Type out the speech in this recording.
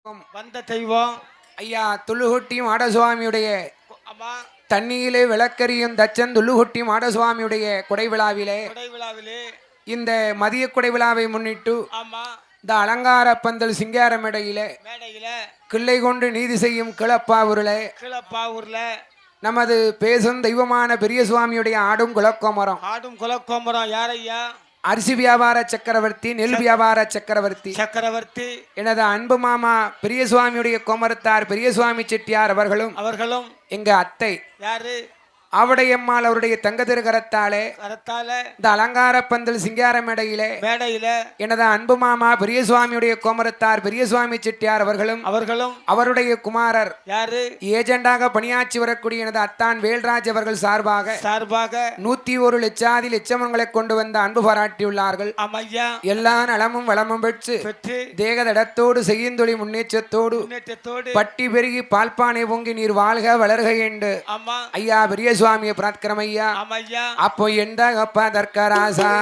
வந்த தெய்வம் ஐயா துள்ளுகுட்டி மாடசுவாமியுடைய அம்மா தண்ணியிலே விளக்கரியும் தச்சன் துள்ளுகுட்டி மாடசுவாமியுடைய கொடை விழாவிலே கொடை விழாவிலே இந்த மதிய கொடை விழாவை முன்னிட்டு ஆமா இந்த அலங்கார பந்தல் சிங்கார மேடையிலே மேடையில கிள்ளை கொண்டு நீதி செய்யும் கிளப்பாவூரிலே கீழப்பாவூர்ல நமது பேசும் தெய்வமான பெரிய சுவாமியுடைய ஆடும் குலக்கோமரம் ஆடும் குலக்கோமரம் யாரையா அரிசி வியாபார சக்கரவர்த்தி நெல் வியாபார சக்கரவர்த்தி சக்கரவர்த்தி எனது அன்பு மாமா பெரிய சுவாமியுடைய கோமரத்தார் பெரிய சுவாமி செட்டியார் அவர்களும் எங்க அத்தை யாரு ஆவடையம்மாள் அவருடைய தங்க திருகரத்தாலே கரத்தால இந்த அலங்கார பந்தல் சிங்கார மேடையிலே மேடையில எனது அன்பு மாமா பெரிய சுவாமியுடைய கோமரத்தார் பெரிய சுவாமி செட்டியார் அவர்களும் அவருடைய குமாரர் யாரு ஏஜெண்டாக பணியாற்றி வரக்கூடிய எனது அத்தான் வேல்ராஜ் அவர்கள் சார்பாக 101 லட்சாதி லட்சமங்களை கொண்டு வந்த அன்பு பாராட்டியுள்ளார்கள். அம்மையா எல்லா நலமும் வளமும் பெற்று தேகதடத்தோடு செய்யுந்தொழி முன்னேற்றத்தோடு பட்டி பெருகி பால்பானை பொங்கி நீர் வாழ்க வளர்க என்று ஐயா பெரிய சுவாமியை பிரார்த்தனை ஐயா. அப்போ எந்த அப்பா தர்க்கராசா